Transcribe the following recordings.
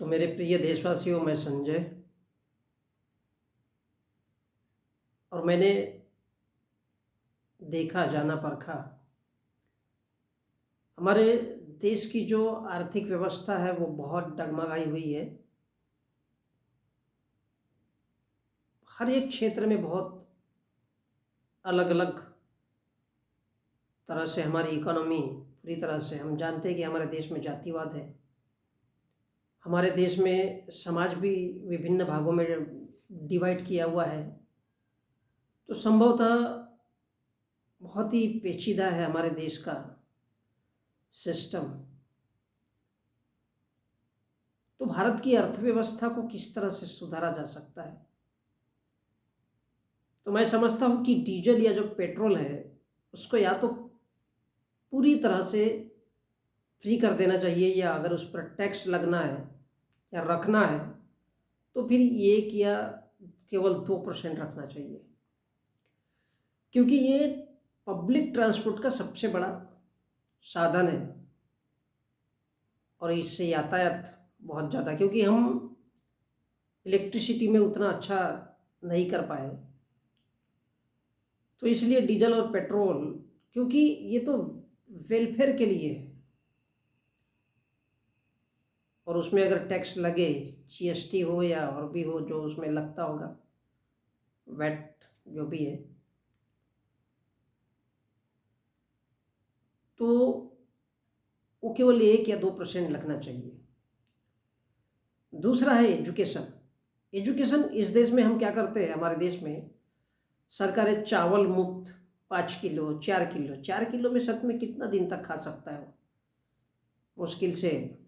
तो मेरे प्रिय देशवासियों, मैं संजय। और मैंने देखा, जाना परखा, हमारे देश की जो आर्थिक व्यवस्था है वो बहुत डगमगाई हुई है। हर एक क्षेत्र में बहुत अलग अलग तरह से हमारी इकोनॉमी पूरी तरह से, हम जानते हैं कि हमारे देश में जातिवाद है। हमारे देश में समाज भी विभिन्न भागों में डिवाइड किया हुआ है। तो संभवतः बहुत ही पेचीदा है हमारे देश का सिस्टम। तो भारत की अर्थव्यवस्था को किस तरह से सुधारा जा सकता है? तो मैं समझता हूँ कि डीजल या जो पेट्रोल है उसको या तो पूरी तरह से फ्री कर देना चाहिए, या अगर उस पर टैक्स लगना है या रखना है तो फिर 1 या केवल 2% रखना चाहिए, क्योंकि ये पब्लिक ट्रांसपोर्ट का सबसे बड़ा साधन है। और इससे यातायात बहुत ज़्यादा, क्योंकि हम इलेक्ट्रिसिटी में उतना अच्छा नहीं कर पाए, तो इसलिए डीजल और पेट्रोल, क्योंकि ये तो वेलफेयर के लिए है। और उसमें अगर टैक्स लगे, जीएसटी हो या और भी हो जो उसमें लगता होगा, वैट जो भी है, तो वो केवल 1 या 2% लगना चाहिए। दूसरा है एजुकेशन। एजुकेशन इस देश में हम क्या करते हैं, हमारे देश में सरकारें चावल मुफ्त 5 किलो 4 किलो, 4 किलो में सच में कितना दिन तक खा सकता है वो? मुश्किल से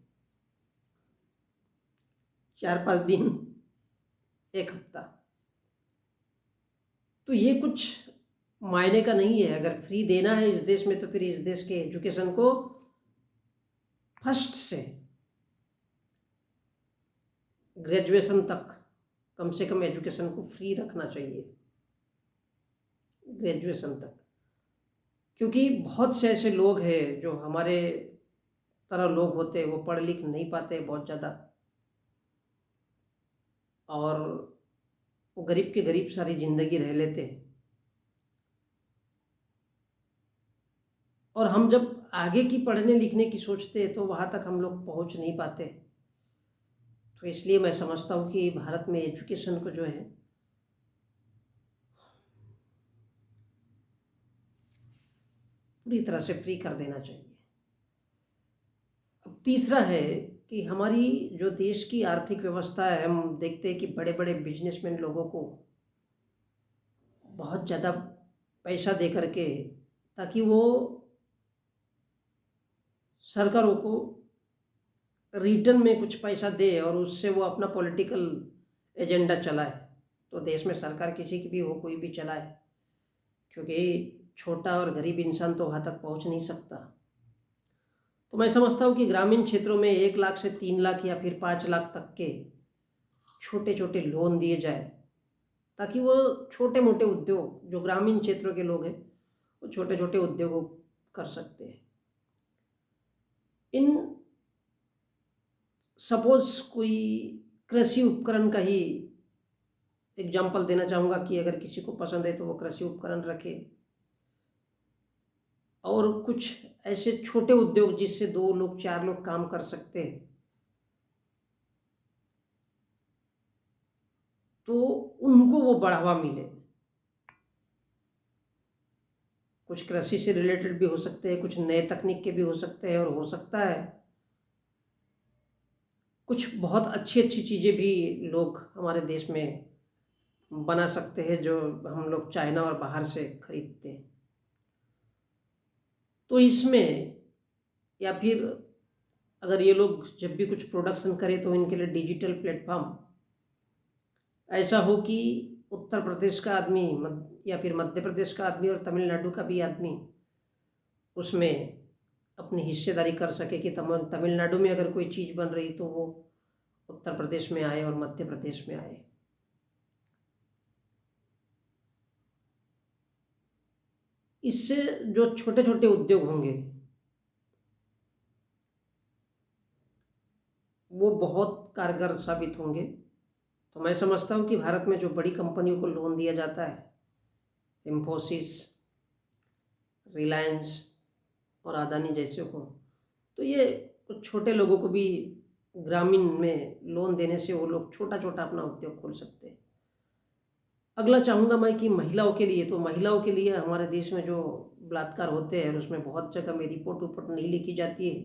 4-5 दिन, 1 हफ्ता। तो ये कुछ मायने का नहीं है। अगर फ्री देना है इस देश में तो फिर इस देश के एजुकेशन को फर्स्ट से ग्रेजुएशन तक कम से कम एजुकेशन को फ्री रखना चाहिए, ग्रेजुएशन तक। क्योंकि बहुत से ऐसे लोग हैं जो हमारे तरह लोग होते हैं, वो पढ़ लिख नहीं पाते बहुत ज़्यादा, और वो गरीब के गरीब सारी ज़िंदगी रह लेते हैं। और हम जब आगे की पढ़ने लिखने की सोचते हैं तो वहाँ तक हम लोग पहुँच नहीं पाते। तो इसलिए मैं समझता हूँ कि भारत में एजुकेशन को जो है पूरी तरह से फ्री कर देना चाहिए। अब तीसरा है कि हमारी जो देश की आर्थिक व्यवस्था है, हम देखते हैं कि बड़े बड़े बिजनेसमैन लोगों को बहुत ज़्यादा पैसा दे करके, ताकि वो सरकारों को रिटर्न में कुछ पैसा दे और उससे वो अपना पॉलिटिकल एजेंडा चलाए। तो देश में सरकार किसी की भी हो, कोई भी चलाए, क्योंकि छोटा और गरीब इंसान तो वहाँ तक पहुँच नहीं सकता। तो मैं समझता हूँ कि ग्रामीण क्षेत्रों में 1 लाख से 3 लाख या फिर 5 लाख तक के छोटे छोटे लोन दिए जाए, ताकि वो छोटे मोटे उद्योग, जो ग्रामीण क्षेत्रों के लोग हैं वो छोटे छोटे उद्योगों कर सकते हैं। इन सपोज कोई कृषि उपकरण का ही एग्जाम्पल देना चाहूँगा कि अगर किसी को पसंद है तो वो कृषि उपकरण रखे, और कुछ ऐसे छोटे उद्योग जिससे 2 लोग 4 लोग काम कर सकते हैं, तो उनको वो बढ़ावा मिले। कुछ कृषि से रिलेटेड भी हो सकते हैं, कुछ नए तकनीक के भी हो सकते हैं, और हो सकता है कुछ बहुत अच्छी अच्छी चीज़ें भी लोग हमारे देश में बना सकते हैं जो हम लोग चाइना और बाहर से खरीदते हैं। तो इसमें, या फिर अगर ये लोग जब भी कुछ प्रोडक्शन करें तो इनके लिए डिजिटल प्लेटफॉर्म ऐसा हो कि उत्तर प्रदेश का आदमी या फिर मध्य प्रदेश का आदमी और तमिलनाडु का भी आदमी उसमें अपनी हिस्सेदारी कर सके, कि तमिलनाडु में अगर कोई चीज़ बन रही तो वो उत्तर प्रदेश में आए और मध्य प्रदेश में आए। इससे जो छोटे छोटे उद्योग होंगे वो बहुत कारगर साबित होंगे। तो मैं समझता हूँ कि भारत में जो बड़ी कंपनियों को लोन दिया जाता है, इन्फोसिस, रिलायंस और अदानी जैसे को, तो ये कुछ छोटे लोगों को भी ग्रामीण में लोन देने से वो लोग छोटा-छोटा अपना उद्योग खोल सकते हैं। अगला चाहूँगा मैं कि महिलाओं के लिए, तो महिलाओं के लिए हमारे देश में जो बलात्कार होते हैं और उसमें बहुत जगह में रिपोर्ट-विपोर्ट नहीं लिखी जाती है,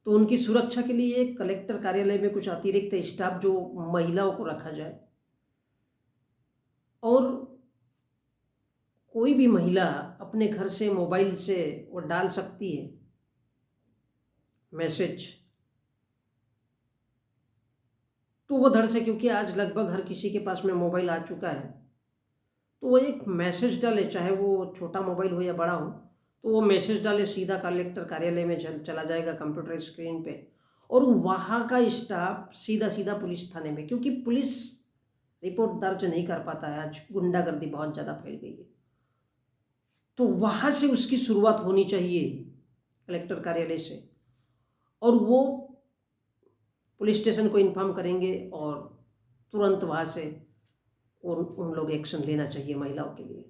तो उनकी सुरक्षा के लिए कलेक्टर कार्यालय में कुछ अतिरिक्त स्टाफ जो महिलाओं को रखा जाए। और कोई भी महिला अपने घर से मोबाइल से वो डाल सकती है मैसेज, तो वो धड़ से, क्योंकि आज लगभग हर किसी के पास में मोबाइल आ चुका है, तो वो एक मैसेज डाले, चाहे वो छोटा मोबाइल हो या बड़ा हो, तो वो मैसेज डाले, सीधा कलेक्टर कार्यालय में चला जाएगा कंप्यूटर स्क्रीन पे, और वहाँ का स्टाफ सीधा-सीधा पुलिस थाने में, क्योंकि पुलिस रिपोर्ट दर्ज नहीं कर पाता है, आज गुंडागर्दी बहुत ज़्यादा फैल गई है। तो वहाँ से उसकी शुरुआत होनी चाहिए, कलेक्टर कार्यालय से, और वो पुलिस स्टेशन को इन्फॉर्म करेंगे और तुरंत वहाँ से उन लोग एक्शन लेना चाहिए महिलाओं के लिए।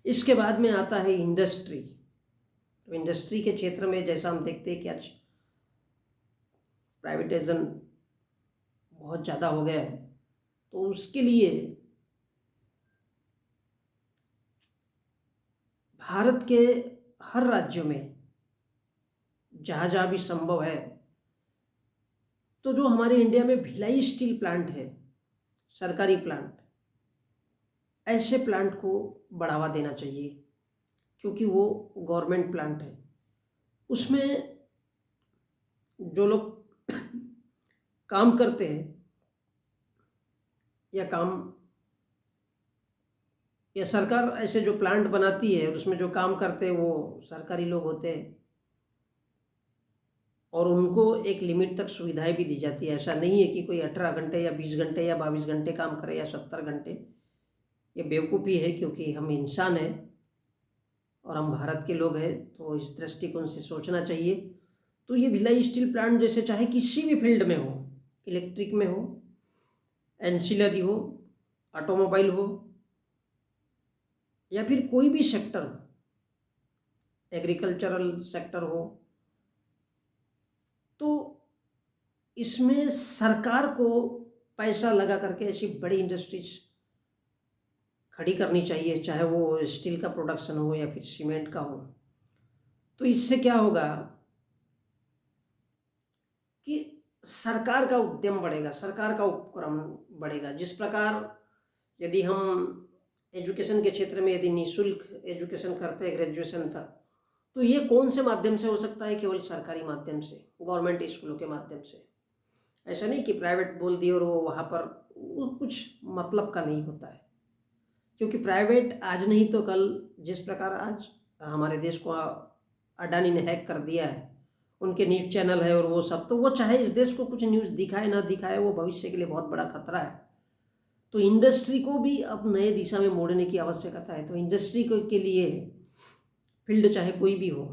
इसके बाद में आता है इंडस्ट्री। तो इंडस्ट्री के क्षेत्र में जैसा हम देखते हैं कि आज प्राइवेटाइजेशन बहुत ज़्यादा हो गया है, तो उसके लिए भारत के हर राज्यों में जहाँ-जहाँ भी संभव है, तो जो हमारे इंडिया में भिलाई स्टील प्लांट है, सरकारी प्लांट, ऐसे प्लांट को बढ़ावा देना चाहिए, क्योंकि वो गवर्नमेंट प्लांट है। उसमें जो लोग काम करते हैं या काम या सरकार ऐसे जो प्लांट बनाती है और उसमें जो काम करते हैं वो सरकारी लोग होते हैं, और उनको एक लिमिट तक सुविधाएं भी दी जाती है। ऐसा नहीं है कि कोई 18 घंटे या 20 घंटे या 22 घंटे काम करे या 70 घंटे। ये बेवकूफ़ी है, क्योंकि हम इंसान हैं और हम भारत के लोग हैं, तो इस दृष्टिकोण से सोचना चाहिए। तो ये भिलाई स्टील प्लांट जैसे चाहे किसी भी फील्ड में हो, इलेक्ट्रिक में हो, एंसिलरी हो, ऑटोमोबाइल हो, या फिर कोई भी सेक्टर हो, एग्रीकल्चरल सेक्टर हो, तो इसमें सरकार को पैसा लगा करके ऐसी बड़ी इंडस्ट्रीज खड़ी करनी चाहिए, चाहे वो स्टील का प्रोडक्शन हो या फिर सीमेंट का हो। तो इससे क्या होगा कि सरकार का उद्यम बढ़ेगा, सरकार का उपक्रम बढ़ेगा। जिस प्रकार यदि हम एजुकेशन के क्षेत्र में यदि निःशुल्क एजुकेशन करते हैं ग्रेजुएशन तक, तो ये कौन से माध्यम से हो सकता है? केवल सरकारी माध्यम से, गवर्नमेंट स्कूलों के माध्यम से। ऐसा नहीं कि प्राइवेट बोल दिए और वो वहाँ पर वो कुछ मतलब का नहीं होता है, क्योंकि प्राइवेट आज नहीं तो कल, जिस प्रकार आज हमारे देश को अडानी ने हैक कर दिया है, उनके न्यूज़ चैनल है और वो सब, तो वो चाहे इस देश को कुछ न्यूज़ दिखाए ना दिखाए, वो भविष्य के लिए बहुत बड़ा खतरा है। तो इंडस्ट्री को भी अब नए दिशा में मोड़ने की आवश्यकता है। तो इंडस्ट्री को के लिए फील्ड चाहे कोई भी हो,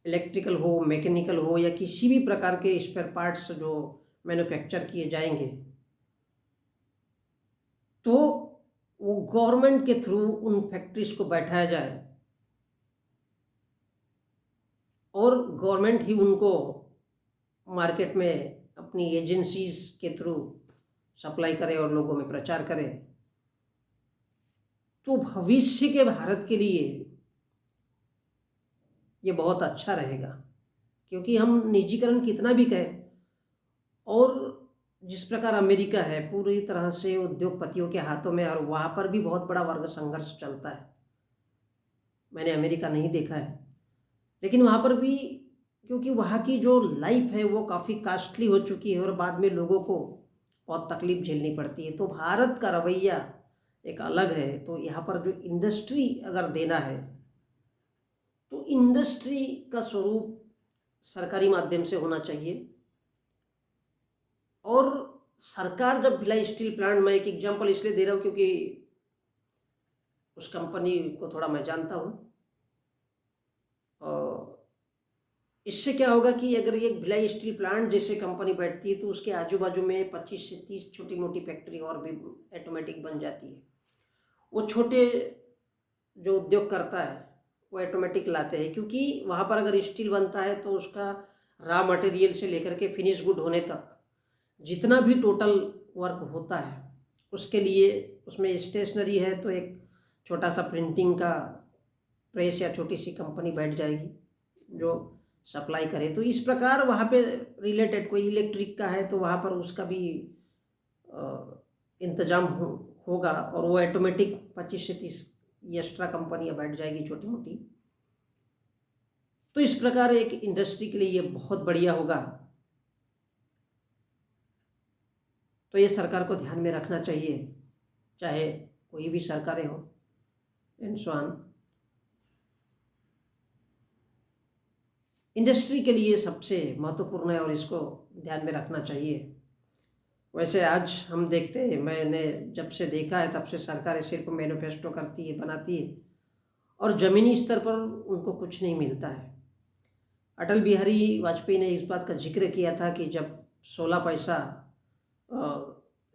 इलेक्ट्रिकल हो, मैकेनिकल हो, या किसी भी प्रकार के स्पेयर पार्ट्स जो मैन्युफैक्चर किए जाएंगे, तो वो गवर्नमेंट के थ्रू उन फैक्ट्रीज को बैठाया जाए और गवर्नमेंट ही उनको मार्केट में अपनी एजेंसीज के थ्रू सप्लाई करे और लोगों में प्रचार करे। तो भविष्य के भारत के लिए ये बहुत अच्छा रहेगा, क्योंकि हम निजीकरण कितना भी कहें, और जिस प्रकार अमेरिका है पूरी तरह से उद्योगपतियों के हाथों में, और वहाँ पर भी बहुत बड़ा वर्ग संघर्ष चलता है। मैंने अमेरिका नहीं देखा है, लेकिन वहाँ पर भी, क्योंकि वहाँ की जो लाइफ है वो काफ़ी कास्टली हो चुकी है और बाद में लोगों को बहुत तकलीफ झेलनी पड़ती है। तो भारत का रवैया एक अलग है। तो यहाँ पर जो इंडस्ट्री अगर देना है, तो इंडस्ट्री का स्वरूप सरकारी माध्यम से होना चाहिए। और सरकार जब भिलाई स्टील प्लांट, मैं एक एग्जांपल इसलिए दे रहा हूँ क्योंकि उस कंपनी को थोड़ा मैं जानता हूँ, और इससे क्या होगा कि अगर ये भिलाई स्टील प्लांट जैसे कंपनी बैठती है तो उसके आजू बाजू में 25 से 30 छोटी मोटी फैक्ट्री और भी ऑटोमेटिक बन जाती है। वो छोटे जो उद्योग करता है वो ऑटोमेटिक लाते हैं, क्योंकि वहाँ पर अगर स्टील बनता है तो उसका रॉ मटेरियल से लेकर के फिनिश गुड होने तक जितना भी टोटल वर्क होता है उसके लिए उसमें स्टेशनरी है तो एक छोटा सा प्रिंटिंग का प्रेस या छोटी सी कंपनी बैठ जाएगी जो सप्लाई करे। तो इस प्रकार वहाँ पे रिलेटेड कोई इलेक्ट्रिक का है तो वहाँ पर उसका भी इंतजाम होगा और वो ऑटोमेटिक 25 से 30 एक्स्ट्रा कंपनियाँ बैठ जाएगी छोटी मोटी। तो इस प्रकार एक इंडस्ट्री के लिए ये बहुत बढ़िया होगा। तो ये सरकार को ध्यान में रखना चाहिए, चाहे कोई भी सरकारें हो एंड सो ऑन। इंडस्ट्री के लिए सबसे महत्वपूर्ण है और इसको ध्यान में रखना चाहिए। वैसे आज हम देखते हैं, मैंने जब से देखा है तब से सरकारें सिर्फ मैनिफेस्टो करती है, बनाती है और ज़मीनी स्तर पर उनको कुछ नहीं मिलता है। अटल बिहारी वाजपेयी ने इस बात का जिक्र किया था कि जब 16 पैसा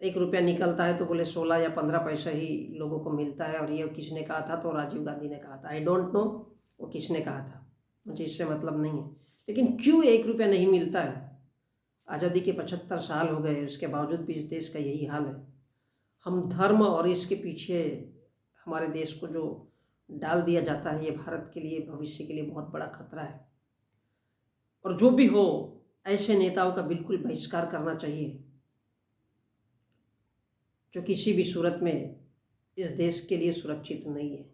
1 रुपया निकलता है तो बोले 16 या 15 पैसा ही लोगों को मिलता है, और ये किसने कहा था? तो राजीव गांधी ने कहा था। आई डोंट नो वो किसने कहा था, मुझे इससे मतलब नहीं है। लेकिन क्यों 1 रुपया नहीं मिलता है? आज़ादी के 75 साल हो गए, उसके बावजूद भी इस देश का यही हाल है। हम धर्म और इसके पीछे हमारे देश को जो डाल दिया जाता है, ये भारत के लिए, भविष्य के लिए बहुत बड़ा खतरा है। और जो भी हो, ऐसे नेताओं का बिल्कुल बहिष्कार करना चाहिए जो किसी भी सूरत में इस देश के लिए सुरक्षित नहीं है।